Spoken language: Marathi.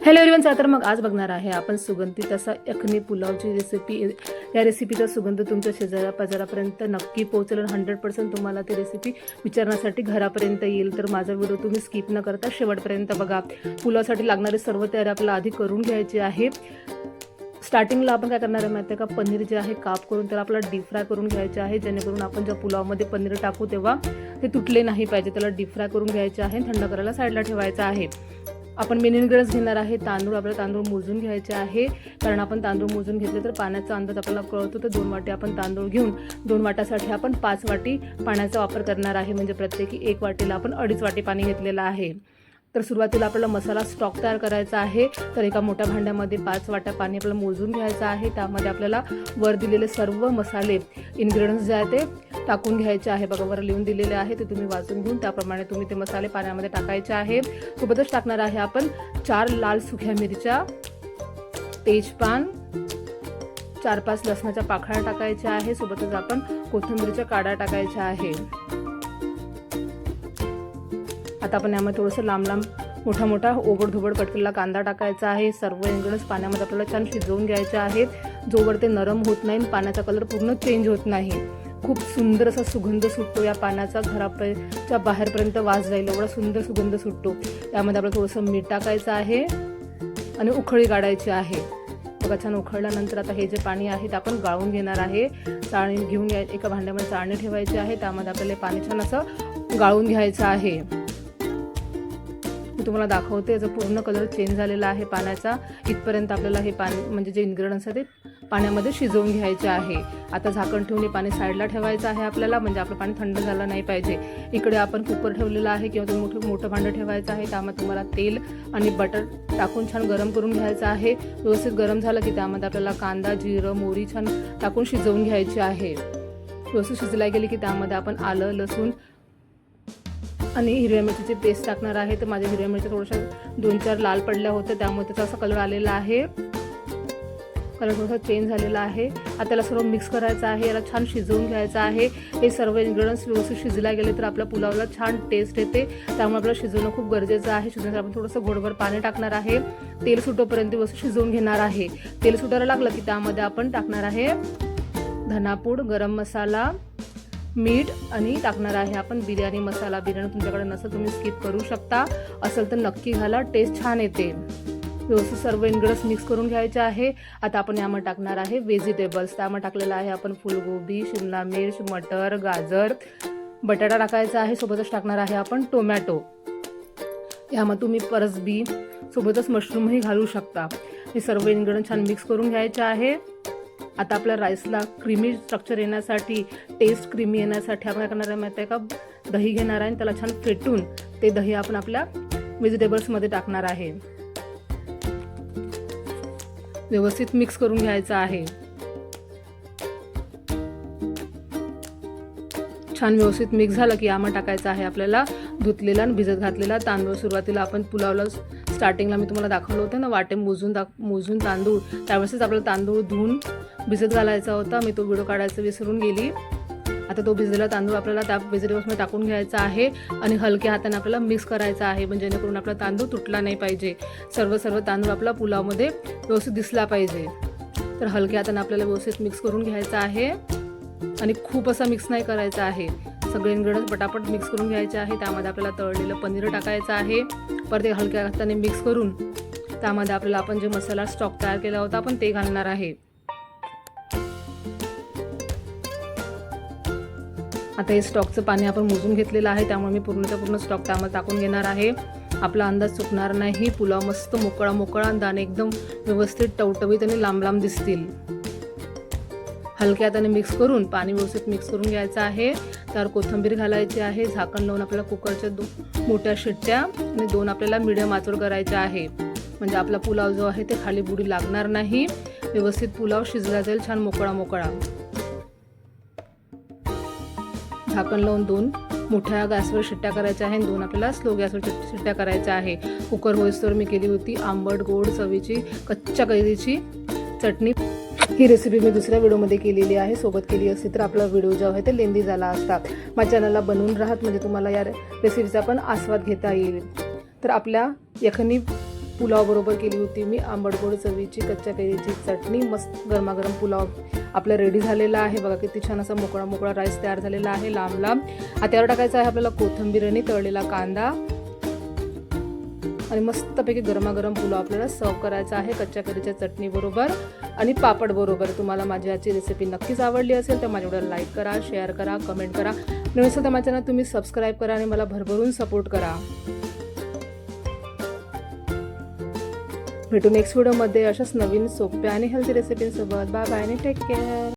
हॅलो एव्हरीवन, तर मग आज बघणार आहे आपण सुगंधित असा यखनी पुलावची रेसिपी। या रेसिपीचा सुगंध तुमच्या शेजाऱ्या पाजारापर्यंत नक्की पोहोचेल। 100% तुम्हाला ती रेसिपी विचारण्यासाठी घरापर्यंत येईल। तर माझा व्हिडिओ तुम्ही स्किप न करता शेवटपर्यंत बघा। पुलावसाठी लागणारे सर्व तयारी आपल्याला आधी करून घ्यायची आहे। स्टार्टिंगला आपण काय करणार आहे माहिती आहे का, पनीर जे आहे काप करून त्याला आपल्याला डीप फ्राय करून घ्यायचे आहे, जेणेकरून आपण ज्या पुलावमध्ये पनीर टाकू तेव्हा ते तुटले नाही पाहिजे। त्याला डीप फ्राय करून घ्यायचे आहे, थंड करायला साईडला ठेवायचा आहे। आपण मेन इन्ग्रेडियंट्स घेणार आहे तांदूळ। आपल्याला तांदूळ मोजून घ्यायचे आहे, कारण आपण तांदूळ मोजून घेतले तर पाण्याचा अंदाज आपल्याला कळतो। तर 2 वाटी आपण तांदूळ घेऊन 2 वाट्यासाठी आपण 5 वाटी पाण्याचा वापर करणार आहे, म्हणजे प्रत्येकी 1 वाटीला आपण 2.5 वाटी पाणी घेतलेलं आहे। तर सुरुवातीला आपल्याला मसाला स्टॉक तयार करायचा आहे। तर एका मोठ्या भांड्यामध्ये 5 वाट्या पाणी आपल्याला मोजून घ्यायचं आहे। त्यामध्ये आपल्याला वर दिलेले सर्व मसाले इन्ग्रेडियंट्स जे आहे ते टाकून घ्यायचे आहे। बघा वर लिहून दिलेले आहे, ते तुम्ही वाचून घेऊन त्याप्रमाणे तुम्ही ते मसाले पाण्यामध्ये टाकायचे आहे। सोबतच टाकणार आहे आपण 4 लाल सुक्या मिरच्या, तेजपान, 4-5 लसणाच्या पाकळ्या टाकायच्या आहे। सोबतच आपण कोथिंबीरच्या काड्या टाकायच्या आहे। आता आपण यामध्ये थोडंसं लांब मोठा मोठा ओबडधोबड कट केलेला कांदा टाकायचा आहे। सर्व इन्ग्रेडियंट्स पाण्यामध्ये आपल्याला छान शिजवून घ्यायचे आहेत, जोवर ते नरम होत नाही, पाण्याचा कलर पूर्ण चेंज होत नाही। खूप सुंदर असा सुगंध सुटतो या पाण्याचा, घराच्या बाहेरपर्यंत वास जाईल एवढा सुंदर सुगंध सुटतो। त्यामध्ये आपल्याला थोडंसं मीठ टाकायचं आहे आणि उकळी काढायची आहे। बघा छान उकळल्यानंतर आता हे जे पाणी आहे ते आपण गाळून घेणार आहे। चाळणी घेऊन एका भांड्यामध्ये चाळणी ठेवायची आहे, त्यामध्ये आपल्याला पाणी छान असं गाळून घ्यायचं आहे। मी तुम्हाला दाखवते, याचा पूर्ण कलर चेंज झालेला आहे पाण्याचा। इथपर्यंत आपल्याला हे पाणी म्हणजे जे इन्ग्रेडियंट्स आहेत ते पाण्यामध्ये शिजवून घ्यायचे आहे। आता झाकण ठेवून हे पाणी साईडला ठेवायचं आहे आपल्याला, म्हणजे आपलं पाणी थंड झालं नाही पाहिजे। इकडे आपण कुकर ठेवलेला आहे किंवा तुम्ही मोठं भांडं ठेवायचं आहे, त्यामध्ये तुम्हाला तेल आणि बटर टाकून छान गरम करून घ्यायचं आहे। व्यवस्थित गरम झालं की त्यामध्ये आपल्याला कांदा, जिरं, मोहरी छान टाकून शिजवून घ्यायची आहे। व्यवस्थित शिजला गेली की त्यामध्ये आपण आलं, लसूण आणि हिरव्या मिरचीची पेस्ट टाकणार आहे। तर माझ्या हिरव्या मिरच्या थोड्याशा 2-4 लाल पडल्या होत्या, त्यामुळे त्याचा असा कलर आलेला आहे, कलर थोडासा चेंज झालेला आहे। आता त्याला सर्व मिक्स करायचं आहे, याला छान शिजवून घ्यायचं आहे। हे सर्व इन्ग्रेडियंट्स व्यवस्थित शिजला गेले तर आपल्या पुलावला छान टेस्ट येते, त्यामुळे आपल्याला शिजवणं खूप गरजेचं आहे। शिजवण्यासाठी आपण थोडंसं घोडभर पाणी टाकणार आहे, तेल सुटोपर्यंत व्यवस्थित शिजवून घेणार आहे। तेल सुटायला लागलं की त्यामध्ये आपण टाकणार आहे धनापूड, गरम मसाला, मीठ आणि टाकणार आहे आपण बिर्याणी मसाला। बिर्याणी तुमच्याकडे नसेल तुम्ही स्किप करू शकता, असेल तर नक्की घाला, टेस्ट छान येते। व्यवस्थित सर्व इन्ग्रेडियंट्स मिक्स करून घ्यायचे आहे। आता आपण यामध्ये टाकणार आहे व्हेजिटेबल्स। त्यामध्ये टाकलेलं आहे आपण फुलगोबी, शिमला मिर्च, मटर, गाजर, बटाटा टाकायचा आहे। सोबतच टाकणार आहे आपण टोमॅटो। यामध्ये तुम्ही परसबी सोबतच मशरूमही घालू शकता। हे सर्व इन्ग्रेडियंट छान मिक्स करून घ्यायचे आहे। आता आपल्या राईसला क्रीमी स्ट्रक्चर येण्यासाठी, टेस्ट क्रीमी येण्यासाठी आपण काय करणार आहे माहिती आहे का, दही घेणार आहे आणि त्याला छान फेटून ते दही आपण आपल्या व्हेजिटेबल्समध्ये टाकणार आहे। व्यवस्थित मिक्स करून घ्यायचं आहे। छान व्यवस्थित मिक्स झालं की यामध्ये टाकायचं आहे आपल्याला धुतलेला आणि भिजत घातलेला तांदूळ। सुरुवातीला आपण पुलावला स्टार्टिंगला मी तुम्हाला दाखवलं होतं ना, वाटे मोजून तांदूळ, त्यावेळेसच आपल्याला तांदूळ धुवून भिजत घालायचा होता। मी तो व्हिडिओ काढायचा विसरून गेली। आता तो भिजलेला तांदूळ आपल्याला त्या व्हेजिटेबल्समध्ये टाकून घ्यायचा आहे आणि हलक्या हाताने आपल्याला मिक्स करायचा आहे, म्हणजे जेणेकरून आपला तांदूळ तुटला नाही पाहिजे। सर्व तांदूळ आपला पुलावमध्ये व्यवस्थित दिसला पाहिजे। तर हलक्या हाताने आपल्याला व्यवस्थित मिक्स करून घ्यायचा आहे आणि खूप असा मिक्स नाही करायचा आहे। सगळे इन्ग्रेडियंट्स पटापट मिक्स करून घ्यायचे आहे। त्यामध्ये आपल्याला तळलेलं पनीर टाकायचं आहे। परत ते हलक्या हाताने मिक्स करून त्यामध्ये आपल्याला आपण जे मसाला स्टॉक तयार केला होता आपण ते घालणार आहे। आता हे स्टॉकचं पाणी आपण मोजून घेतलेलं आहे, त्यामुळे मी पूर्ण स्टॉक त्यामध्ये टाकून घेणार आहे। आपला अंदाज चुकणार नाही, पुलाव मस्त मोकळा आणि दाणे एकदम व्यवस्थित टवटवीत आणि लांब दिसतील। हलक्या हाताने मिक्स करून पाणी व्यवस्थित मिक्स करून घ्यायचं आहे। त्यावर कोथिंबीर घालायची आहे। झाकण लावून आपल्याला कुकरच्या 2 मोठ्या शिट्ट्या आणि 2 आपल्याला मीडियम आचेवर करायच्या आहे, म्हणजे आपला पुलाव जो आहे ते खाली बुडी लागणार नाही, व्यवस्थित पुलाव शिजला जाईल छान मोकळा। झाकण लावून 2 मोठ्या गॅसवर शिट्ट्या करायच्या आहे आणि 2 आपल्याला स्लो गॅसवर शिट्ट्या करायच्या आहे। कुकर होईस्तोवर मी केली होती आंबट गोड चवीची कच्च्या कैरीची चटणी। ही रेसिपी मी दुसऱ्या व्हिडिओमध्ये केलेली आहे, सोबत केली असती तर आपला व्हिडिओ जो आहे ते लेंदी झाला असता। माझ्या चॅनलला बनवून राहत म्हणजे तुम्हाला या रेसिपीचा पण आस्वाद घेता येईल। तर आपल्या यखनी पुलाव बरोबर केली होती मी आंबट गोड चवीची कच्च्या कैरीची चटणी. मस्त गरमागरम पुलाव आपला रेडी झालेला आहे. बघा किती छान असा मोकळा मोकळा राईस तयार झालेला आहे, लांब लांब. आता यावर टाकायचा आहे आपल्याला कोथिंबीर आणि तळलेला कांदा आणि मस्तपैकी गरमागरम पुलाव आपल्याला सर्व करायचा आहे कच्च्या कैरीच्या चटणी बरोबर आणि पापड बरोबर. तुम्हाला माझी आजची रेसिपी नक्कीच आवडली असेल तर माझ्या व्हिडिओला लाईक करा, शेअर करा, कमेंट करा. नवीन असेल तर माझ्या चॅनल तुम्ही सबस्क्राईब करा आणि मला भरभरून सपोर्ट करा. भेटू नेक्स्ट व्हिडिओमध्ये अशाच नवीन सोप्या आणि हेल्दी रेसिपींसोबत. बाय बाय आणि टेक केअर.